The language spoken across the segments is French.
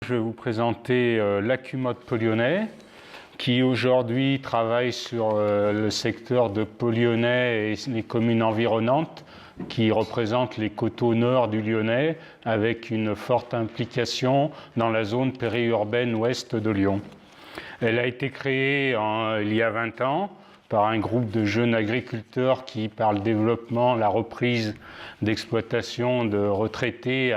Je vais vous présenter l'Acumote Pau-Lyonnais qui aujourd'hui travaille sur le secteur de Pau-Lyonnais et les communes environnantes qui représentent les coteaux nord du Lyonnais avec une forte implication dans la zone périurbaine ouest de Lyon. Elle a été créée il y a 20 ans par un groupe de jeunes agriculteurs qui, par le développement, la reprise d'exploitation de retraités,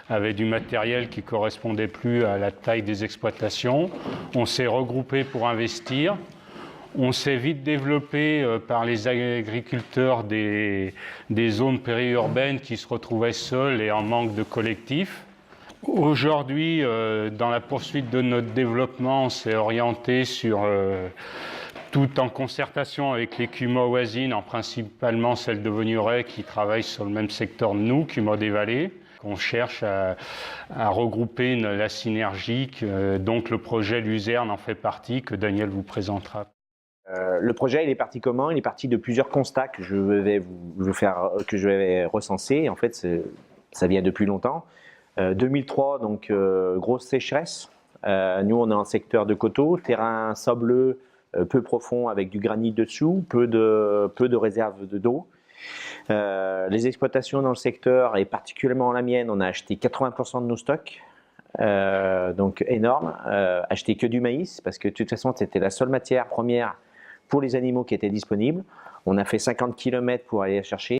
avaient du matériel qui ne correspondait plus à la taille des exploitations. On s'est regroupé pour investir. On s'est vite développé par les agriculteurs des zones périurbaines qui se retrouvaient seuls et en manque de collectif. Aujourd'hui, dans la poursuite de notre développement, on s'est orienté sur tout en concertation avec les CUMA voisines, principalement celle de Vaugneray qui travaille sur le même secteur de nous, CUMA des Vallées. On cherche à regrouper la synergie, donc le projet Luzerne en fait partie, que Daniel vous présentera. Le projet, il est parti comment? Il est parti de plusieurs constats que je vais que je vais recenser. En fait, ça vient depuis longtemps. 2003, donc grosse sécheresse. Nous, on est en secteur de coteaux, terrain sableux, peu profond avec du granit dessous, peu de réserves d'eau. Les exploitations dans le secteur, et particulièrement la mienne, on a acheté 80% de nos stocks, donc énorme. Acheté que du maïs, parce que de toute façon, c'était la seule matière première pour les animaux qui étaient disponibles. On a fait 50 km pour aller la chercher.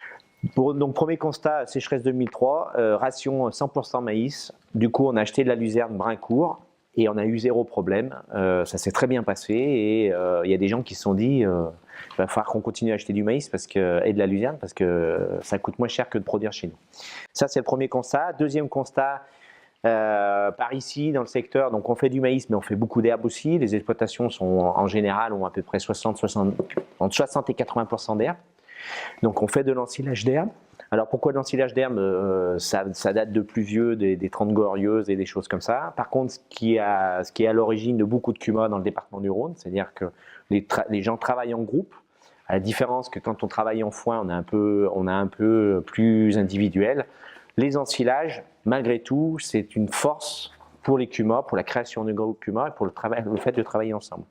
Donc premier constat, sécheresse 2003, ration 100% maïs. Du coup, on a acheté de la luzerne Brincourt et on a eu zéro problème. Ça s'est très bien passé et il y a des gens qui se sont dit il va falloir qu'on continue à acheter du maïs et de la luzerne parce que ça coûte moins cher que de produire chez nous. Ça, c'est le premier constat. Deuxième constat, par ici, dans le secteur, donc on fait du maïs, mais on fait beaucoup d'herbes aussi. Les exploitations en général ont à peu près entre 60 et 80% d'herbes. Donc on fait de l'ensilage d'herbe. Alors pourquoi de l'ensilage d'herbe? Ça date de plus vieux, des 30 glorieuses et des choses comme ça. Par contre, ce qui est à l'origine de beaucoup de CUMA dans le département du Rhône, c'est-à-dire que les gens travaillent en groupe, à la différence que quand on travaille en foin, on est un peu plus individuel. Les ensilages, malgré tout, c'est une force pour les CUMA, pour la création de groupes CUMA et pour le fait de travailler ensemble.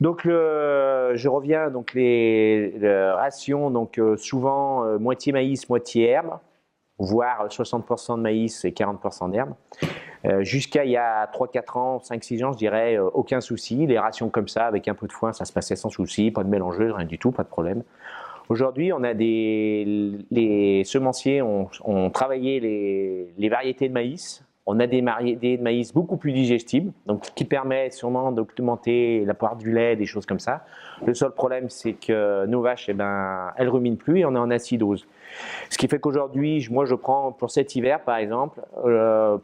Donc je reviens, donc les rations, donc souvent moitié maïs, moitié herbe, voire 60% de maïs et 40% d'herbe. Jusqu'à il y a 3-4 ans, 5-6 ans, je dirais, aucun souci. Les rations comme ça, avec un peu de foin, ça se passait sans souci, pas de mélangeuse, rien du tout, pas de problème. Aujourd'hui, on a les semenciers ont travaillé les variétés de maïs. On a des variétés de maïs beaucoup plus digestibles, donc ce qui permet sûrement d'augmenter l'apport du lait, des choses comme ça. Le seul problème, c'est que nos vaches, elles ruminent plus et on est en acidose. Ce qui fait qu'aujourd'hui, moi, je prends pour cet hiver, par exemple,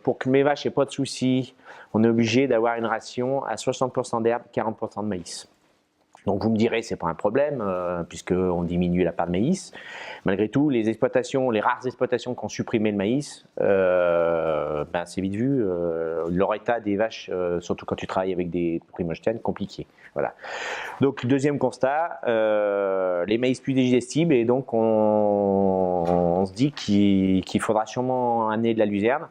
pour que mes vaches n'aient pas de soucis, on est obligé d'avoir une ration à 60% d'herbe, 40% de maïs. Donc vous me direz, c'est pas un problème, puisqu'on diminue la part de maïs. Malgré tout, les rares exploitations qui ont supprimé le maïs, c'est vite vu, leur état des vaches, surtout quand tu travailles avec des primogènes, compliqué. Voilà. Donc deuxième constat, les maïs plus digestibles, et donc on se dit qu'il faudra sûrement amener de la luzerne.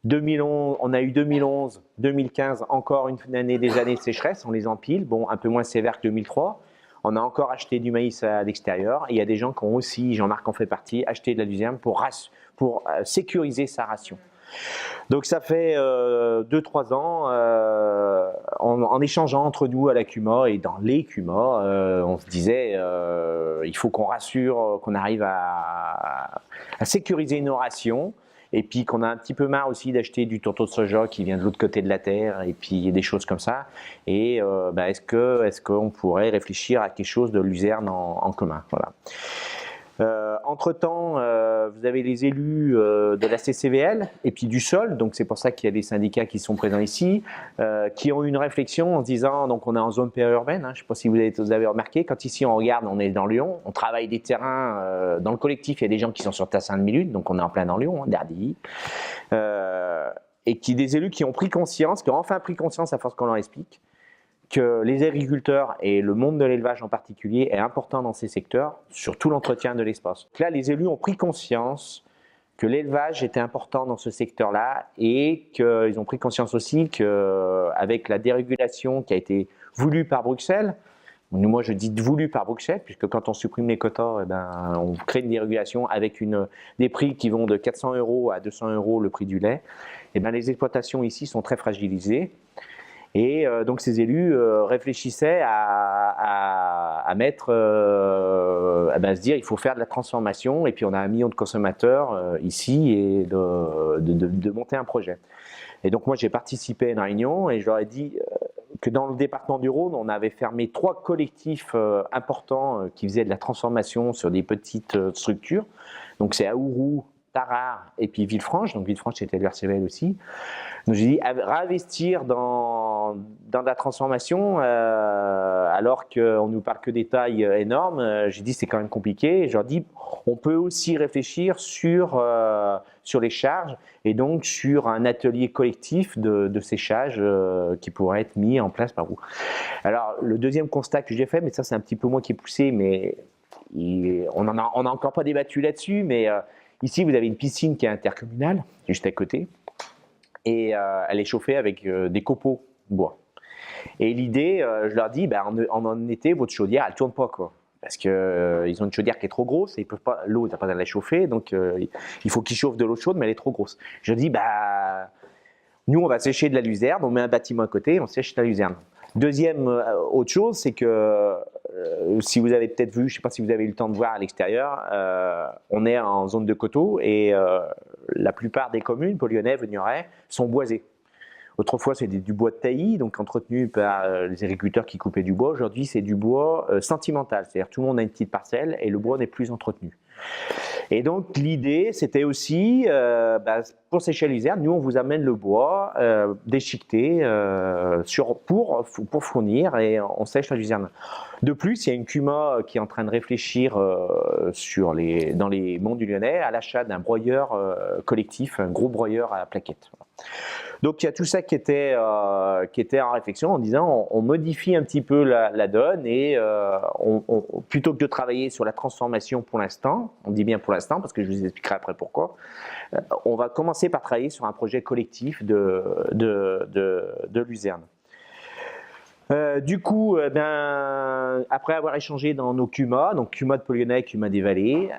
2011, on a eu 2011, 2015, encore une année des années de sécheresse, on les empile, bon, un peu moins sévère que 2003. On a encore acheté du maïs à l'extérieur. Et il y a des gens qui ont aussi, Jean-Marc en fait partie, acheté de la luzerne pour sécuriser sa ration. Donc ça fait 2-3 ans, en échangeant entre nous à la CUMA et dans les CUMA, on se disait il faut qu'on rassure, qu'on arrive à sécuriser nos rations. Et puis qu'on a un petit peu marre aussi d'acheter du tourteau de soja qui vient de l'autre côté de la terre, et puis des choses comme ça. Et est-ce qu'on pourrait réfléchir à quelque chose de luzerne en commun? Voilà. Entre-temps, vous avez les élus de la CCVL et puis du sol, donc c'est pour ça qu'il y a des syndicats qui sont présents ici, qui ont eu une réflexion en se disant, donc on est en zone périurbaine, je ne sais pas si vous avez remarqué, quand ici on regarde, on est dans Lyon, on travaille des terrains, dans le collectif il y a des gens qui sont sur Tassin de Minutes, donc on est en plein dans Lyon, d'Ardilly, et des élus qui ont pris conscience, qui ont enfin pris conscience à force qu'on leur explique, que les agriculteurs et le monde de l'élevage en particulier est important dans ces secteurs, sur tout l'entretien de l'espace. Là, les élus ont pris conscience que l'élevage était important dans ce secteur-là et qu'ils ont pris conscience aussi qu'avec la dérégulation qui a été voulue par Bruxelles, moi je dis voulue par Bruxelles, puisque quand on supprime les quotas, on crée une dérégulation avec des prix qui vont de 400 € à 200 € le prix du lait, les exploitations ici sont très fragilisées. Et donc ces élus réfléchissaient à se dire il faut faire de la transformation, et puis on a 1 million de consommateurs ici, et de monter un projet. Et donc moi j'ai participé à une réunion et je leur ai dit que dans le département du Rhône, on avait fermé 3 collectifs importants qui faisaient de la transformation sur des petites structures. Donc c'est Aourou, Tarare et puis Villefranche. Donc Villefranche c'était le RCVL aussi. Donc j'ai dit réinvestir dans la transformation alors qu'on ne nous parle que des tailles énormes. J'ai dit c'est quand même compliqué. Et je leur dis on peut aussi réfléchir sur les charges et donc sur un atelier collectif de séchage qui pourrait être mis en place par vous. Alors le deuxième constat que j'ai fait, mais ça c'est un petit peu moi qui ai poussé, mais on n'a encore pas débattu là-dessus, mais ici vous avez une piscine qui est intercommunale, juste à côté. Et elle est chauffée avec des copeaux bois. Et l'idée, je leur dis, en été, votre chaudière, elle ne tourne pas, quoi. Parce qu'ils ont une chaudière qui est trop grosse et l'eau n'a pas à la chauffer, donc il faut qu'ils chauffent de l'eau chaude, mais elle est trop grosse. Je dis, nous, on va sécher de la luzerne, on met un bâtiment à côté, on sèche de la luzerne. Deuxième autre chose, c'est que si vous avez peut-être vu, je ne sais pas si vous avez eu le temps de voir à l'extérieur, on est en zone de coteaux et la plupart des communes, Pau Lyonnais, Vignorais, sont boisées. Autrefois, c'était du bois de taillis, donc entretenu par les agriculteurs qui coupaient du bois. Aujourd'hui, c'est du bois sentimental, c'est-à-dire tout le monde a une petite parcelle et le bois n'est plus entretenu. Et donc l'idée, c'était aussi, pour sécher la luzerne, nous on vous amène le bois déchiqueté pour fournir et on sèche la luzerne. De plus, il y a une CUMA qui est en train de réfléchir dans les monts du Lyonnais à l'achat d'un broyeur collectif, un gros broyeur à plaquettes. Donc il y a tout ça qui était en réflexion en disant on modifie un petit peu la donne et plutôt que de travailler sur la transformation pour l'instant, on dit bien pour l'instant parce que je vous expliquerai après pourquoi, on va commencer par travailler sur un projet collectif de luzerne. Du coup, après avoir échangé dans nos CUMA, donc CUMA de Pau Lyonnais, CUMA des Vallées,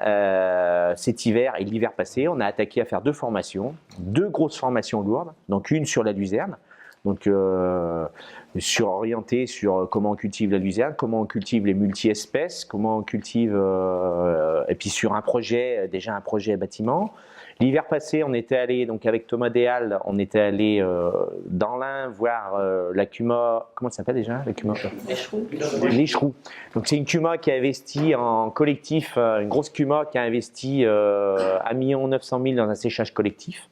cet hiver et l'hiver passé, on a attaqué à faire 2 formations, 2 grosses formations lourdes, donc une sur la luzerne, donc orientée sur comment on cultive la luzerne, comment on cultive les multi-espèces, comment on cultive, et puis sur un projet bâtiment. L'hiver passé, on était allé, donc avec Thomas Déal, on était allé dans l'Ain voir la CUMA, comment ça s'appelle déjà la CUMA ? L'Écheroux. Donc c'est une CUMA qui a investi en collectif, une grosse CUMA qui a investi 1 900 000 dans un séchage collectif.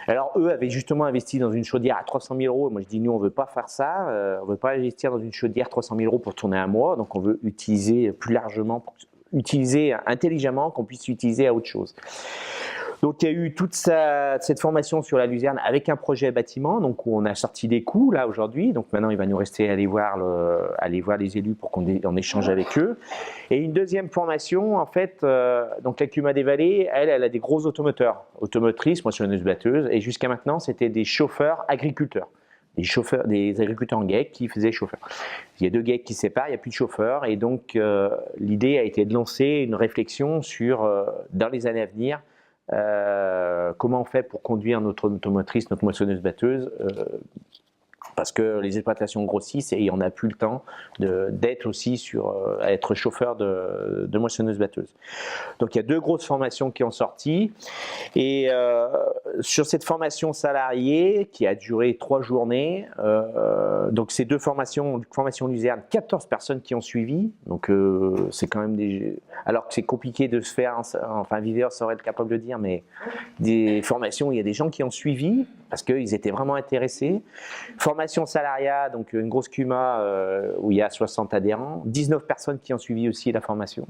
Alors eux avaient justement investi dans une chaudière à 300 000 €. Moi je dis nous on veut pas faire ça, on veut pas investir dans une chaudière 300 000 € pour tourner un mois, donc on veut utiliser plus largement, utiliser intelligemment, qu'on puisse utiliser à autre chose. Donc il y a eu toute cette formation sur la luzerne avec un projet bâtiment, donc où on a sorti des coûts là aujourd'hui. Donc maintenant il va nous rester à aller voir les élus pour qu'on échange avec eux. Et une deuxième formation en fait, donc la CUMA des Vallées, elle a des gros automoteurs, automotrices, moissonneuses-batteuses, et jusqu'à maintenant c'était des chauffeurs agriculteurs. Des agriculteurs en GAEC qui faisaient chauffeurs. Il y a 2 GAEC qui se séparent, il n'y a plus de chauffeurs, et donc l'idée a été de lancer une réflexion sur, dans les années à venir, comment on fait pour conduire notre automotrice, notre moissonneuse-batteuse, parce que les exploitations grossissent et on n'a plus le temps d'être aussi à être chauffeur de moissonneuse-batteuse. Donc il y a 2 grosses formations qui ont sorti et sur cette formation salariée qui a duré 3 journées, donc ces 2 formations, formation luzerne, 14 personnes qui ont suivi, donc c'est quand même alors que c'est compliqué de se faire, enfin Viveur saurait être capable de dire, mais des formations, il y a des gens qui ont suivi parce qu'ils étaient vraiment intéressés. Formation salariat, donc une grosse CUMA où il y a 60 adhérents, 19 personnes qui ont suivi aussi la formation.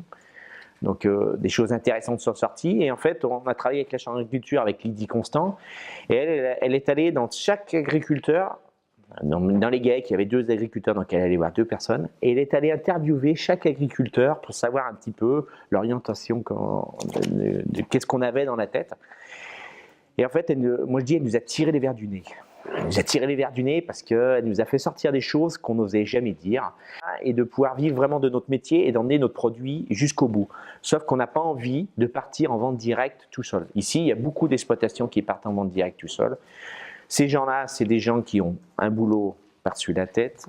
Donc des choses intéressantes sont sorties et en fait on a travaillé avec la Chambre d'agriculture, avec Lydie Constant et elle est allée dans chaque agriculteur dans les GAEC, il y avait 2 agriculteurs, donc elle allait voir 2 personnes, et elle est allée interviewer chaque agriculteur pour savoir un petit peu l'orientation de qu'est-ce qu'on avait dans la tête. Et en fait, moi je dis, elle nous a tiré les vers du nez. Elle nous a tiré les vers du nez parce qu'elle nous a fait sortir des choses qu'on n'osait jamais dire et de pouvoir vivre vraiment de notre métier et d'emmener notre produit jusqu'au bout. Sauf qu'on n'a pas envie de partir en vente directe tout seul. Ici, il y a beaucoup d'exploitations qui partent en vente directe tout seul. Ces gens-là, c'est des gens qui ont un boulot par-dessus la tête,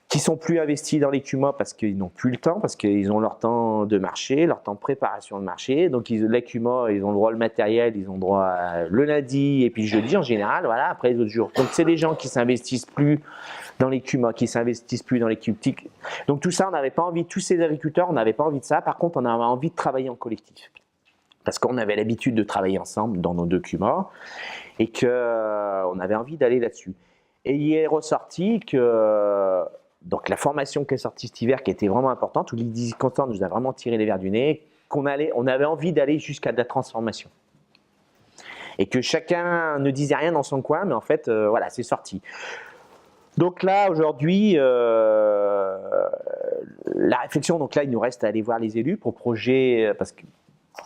qui sont plus investis dans les CUMA parce qu'ils n'ont plus le temps, parce qu'ils ont leur temps de marché, leur temps de préparation de marché. Donc les CUMA, ils ont le droit au matériel, ils ont le droit le lundi et puis le jeudi en général, voilà, après les autres jours. Donc c'est des gens qui s'investissent plus dans les CUMA, qui s'investissent plus dans les cubetiques. Donc tout ça, on n'avait pas envie, tous ces agriculteurs, on n'avait pas envie de ça. Par contre, on avait envie de travailler en collectif. Parce qu'on avait l'habitude de travailler ensemble dans nos 2 CUMA et qu'on avait envie d'aller là-dessus. Et il est ressorti que donc la formation qui est sortie cet hiver, qui était vraiment importante, où Lydie Constant nous a vraiment tiré les vers du nez, on avait envie d'aller jusqu'à de la transformation. Et que chacun ne disait rien dans son coin, mais en fait, voilà, c'est sorti. Donc là, aujourd'hui, la réflexion, donc là, il nous reste à aller voir les élus pour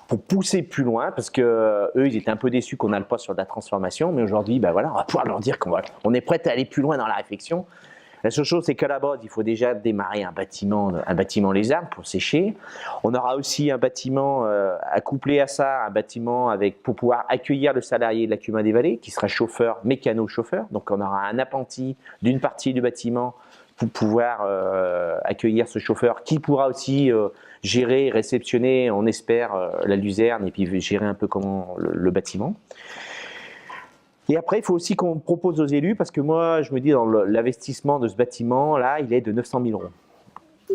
pour pousser plus loin, parce que eux, ils étaient un peu déçus qu'on n'a le pas sur de la transformation, mais aujourd'hui, ben voilà, on va pouvoir leur dire qu'on est prêt à aller plus loin dans la réflexion. La seule chose, c'est qu'à la base, il faut déjà démarrer un bâtiment les arbres pour sécher. On aura aussi un bâtiment accouplé à ça, un bâtiment pour pouvoir accueillir le salarié de la CUMA des Vallées, qui sera chauffeur, mécano-chauffeur. Donc on aura un apprenti d'une partie du bâtiment pour pouvoir accueillir ce chauffeur, qui pourra aussi gérer, réceptionner, on espère, la luzerne et puis gérer un peu comment le bâtiment. Et après, il faut aussi qu'on propose aux élus, parce que moi, je me dis, dans l'investissement de ce bâtiment-là, il est de 900 000 €.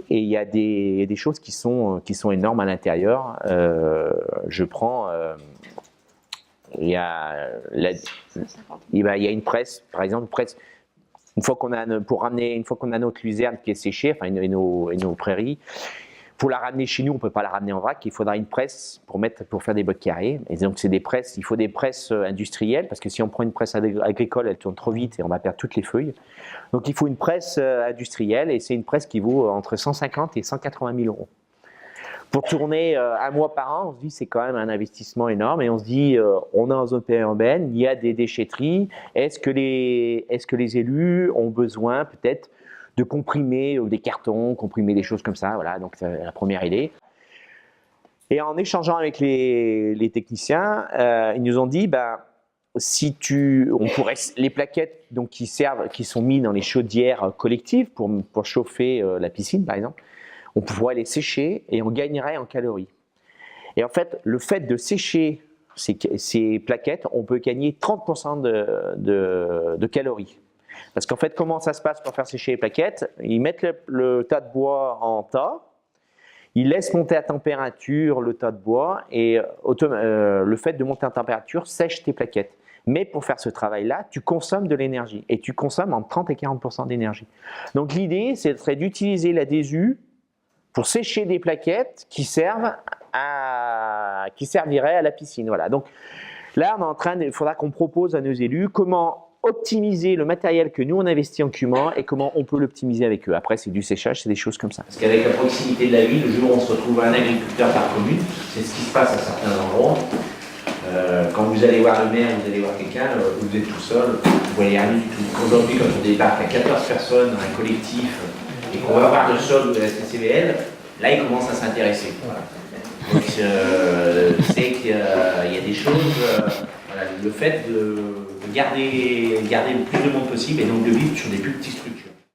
Et il y a des choses qui sont énormes à l'intérieur. Je prends... il y a une presse, par exemple, une fois qu'on a notre luzerne qui est séchée, enfin, et nos prairies, pour la ramener chez nous, on ne peut pas la ramener en vrac, il faudra une presse pour faire des bottes carrées. Et donc, il faut des presses industrielles, parce que si on prend une presse agricole, elle tourne trop vite et on va perdre toutes les feuilles. Donc, il faut une presse industrielle, et c'est une presse qui vaut entre 150 et 180 000 €. Pour tourner un mois par an, on se dit c'est quand même un investissement énorme, et on se dit on est en zone périurbaine, il y a des déchetteries, est-ce que les élus ont besoin peut-être de comprimer des cartons, comprimer des choses comme ça, voilà, donc c'est la première idée. Et en échangeant avec les techniciens, ils nous ont dit, les plaquettes donc, qui sont mises dans les chaudières collectives pour chauffer la piscine par exemple, on pourrait les sécher et on gagnerait en calories. Et en fait, le fait de sécher ces plaquettes, on peut gagner 30% de calories. Parce qu'en fait, comment ça se passe pour faire sécher les plaquettes? Ils mettent le tas de bois en tas, ils laissent monter à température le tas de bois, et le fait de monter à température sèche tes plaquettes. Mais pour faire ce travail-là, tu consommes de l'énergie, et tu consommes entre 30 et 40% d'énergie. Donc l'idée, ce serait d'utiliser la DESU pour sécher des plaquettes qui serviraient à la piscine. Voilà. Donc là, il faudra qu'on propose à nos élus comment optimiser le matériel que nous on investit en CUMA et comment on peut l'optimiser avec eux. Après, c'est du séchage, c'est des choses comme ça. Parce qu'avec la proximité de la ville, le jour où on se retrouve un agriculteur par commune, c'est ce qui se passe à certains endroits. Quand vous allez voir le maire, vous allez voir quelqu'un, vous êtes tout seul, vous voyez rien du tout. Aujourd'hui, quand on débarque à 14 personnes dans un collectif et qu'on va voir le sol de la CCVL, là, il commence à s'intéresser. Voilà. Donc, c'est qu'il y a des choses, voilà, le fait de garder le plus de monde possible et donc de vivre sur des plus petites structures.